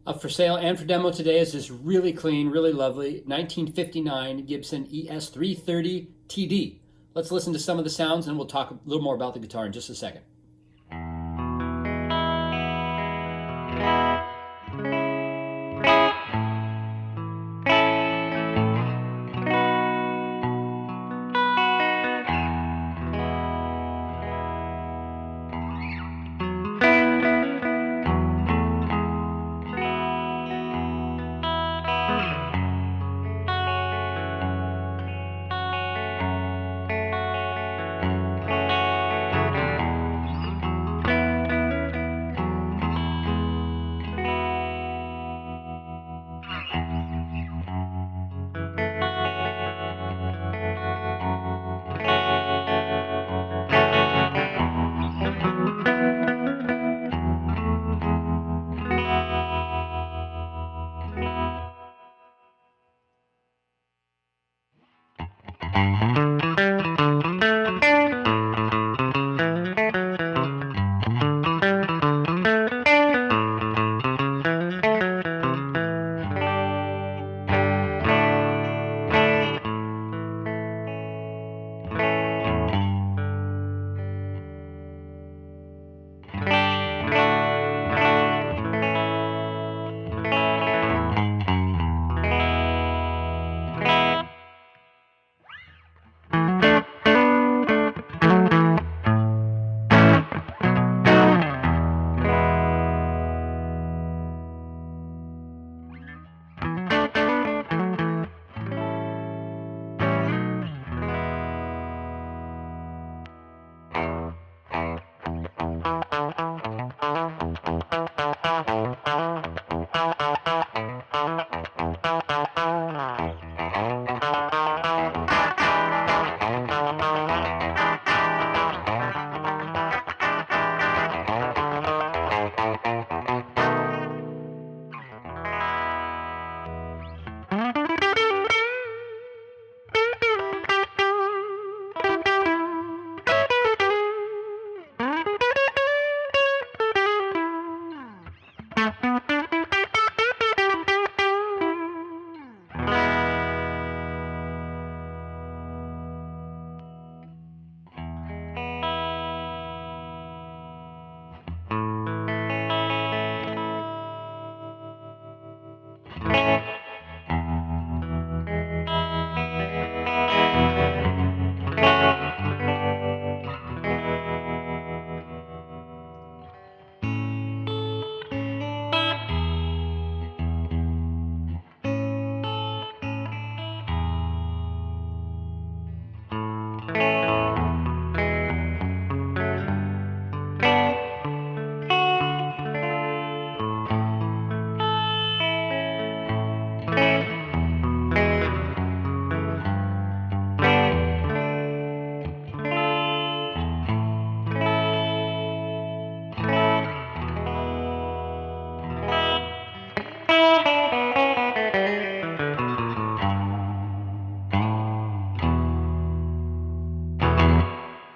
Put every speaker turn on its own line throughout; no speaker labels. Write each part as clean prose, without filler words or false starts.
Up for sale and for demo today is this really clean, really lovely 1959 Gibson ES-330 TD. Let's listen to some of the sounds and we'll talk a little more about the guitar in just a second.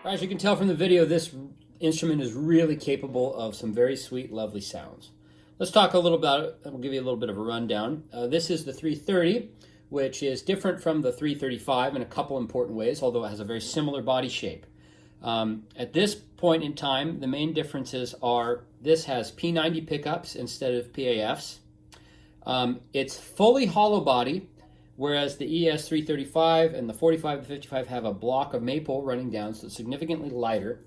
As you can tell from the video, this instrument is really capable of some very sweet, lovely sounds. Let's talk a little about it. We'll give you a little bit of a rundown. This is the 330, which is different from the 335 in a couple important ways, although it has a very similar body shape. At this point in time, the main differences are this has P90 pickups instead of PAFs. It's fully hollow body, whereas the ES-335 and the 45 to 55 have a block of maple running down, so it's significantly lighter.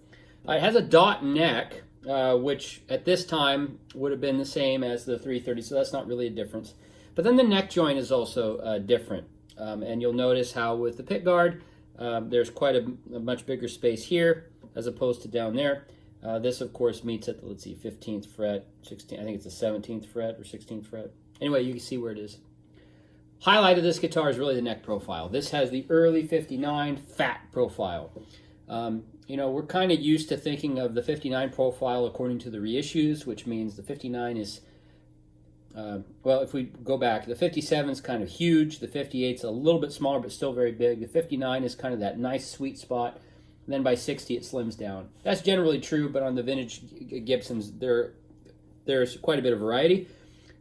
It has a dot neck, which at this time would have been the same as the 330, so that's not really a difference. But then the neck joint is also different, and you'll notice how with the pickguard, there's quite a much bigger space here as opposed to down there. This, of course, meets at the, let's see, 15th fret, 16th, I think it's the 17th fret or 16th fret. Anyway, you can see where it is. Highlight of this guitar is really the neck profile. This has the early 59 fat profile. We're kind of used to thinking of the 59 profile according to the reissues, which means the 59 is, well, if we go back, the 57 is kind of huge, the 58 is a little bit smaller but still very big, the 59 is kind of that nice sweet spot, and then by 60 it slims down. That's generally true, but on the vintage Gibsons there's quite a bit of variety.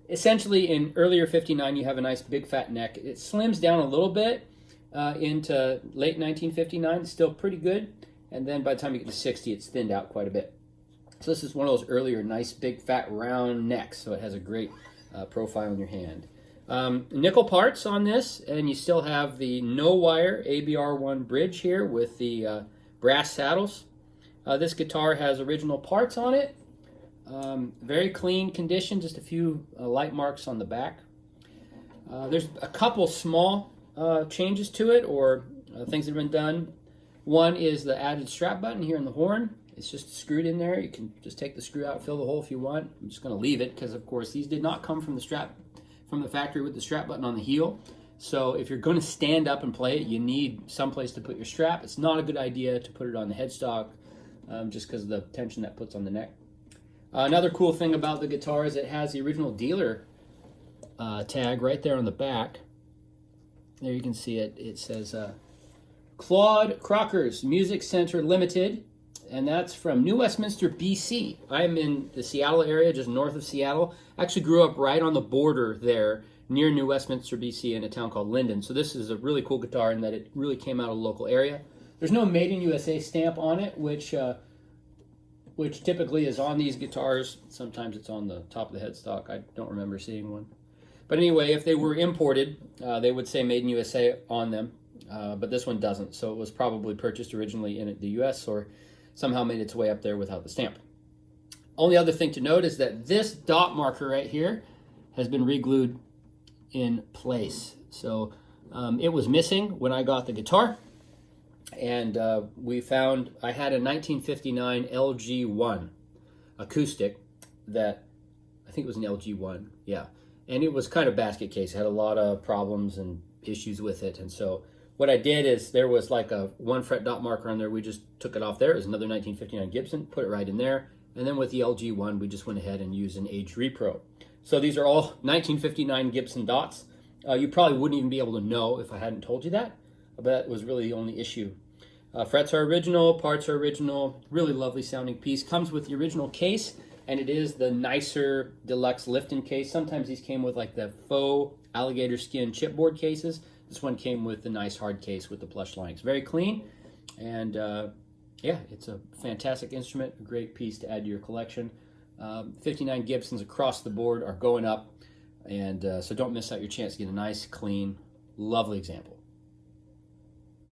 essentially, in earlier 59, you have a nice big fat neck. It slims down a little bit into late 1959. It's still pretty good. And then by the time you get to 60, it's thinned out quite a bit. So this is one of those earlier nice big fat round necks. So it has a great profile in your hand. Nickel parts on this, and you still have the no wire ABR1 bridge here with the brass saddles. This guitar has original parts on it. Very clean condition, just a few light marks on the back. There's a couple small changes to it, or things that have been done. One is the added strap button here in the horn. It's just screwed in there. You can just take the screw out, fill the hole if you want. I'm just going to leave it because, of course, these did not come from the factory with the strap button on the heel. So if you're going to stand up and play it, you need someplace to put your strap. It's not a good idea to put it on the headstock just because of the tension that puts on the neck. Another cool thing about the guitar is it has the original dealer tag right there on the back. There you can see it. It says Claude Crocker's Music Center Limited, and that's from New Westminster, BC. I'm in the Seattle area, just north of Seattle. I actually grew up right on the border there near New Westminster, BC, in a town called Linden. So this is a really cool guitar in that it really came out of the local area. There's no Made in USA stamp on it, which typically is on these guitars. Sometimes it's on the top of the headstock. I don't remember seeing one. But anyway, if they were imported, they would say Made in USA on them, but this one doesn't. So it was probably purchased originally in the US or somehow made its way up there without the stamp. Only other thing to note is that this dot marker right here has been re-glued in place. So it was missing when I got the guitar, and we found I had a 1959 LG1 acoustic that I think it was an LG1, yeah, and it was kind of basket case. It had a lot of problems and issues with it, and so what I did is there was like a 1 fret dot marker on there. We just took it off there. It was another 1959 Gibson, put it right in there, and then with the LG1 we just went ahead and used an Age Repro. So these are all 1959 Gibson dots. You probably wouldn't even be able to know if I hadn't told you that, but that was really the only issue. Frets are original, parts are original, really lovely sounding piece. Comes with the original case, and it is the nicer deluxe Lifton case. Sometimes these came with like the faux alligator skin chipboard cases. This one came with the nice hard case with the plush linings. Very clean, and yeah, it's a fantastic instrument, a great piece to add to your collection. 59 Gibsons across the board are going up, and so don't miss out your chance to get a nice, clean, lovely example.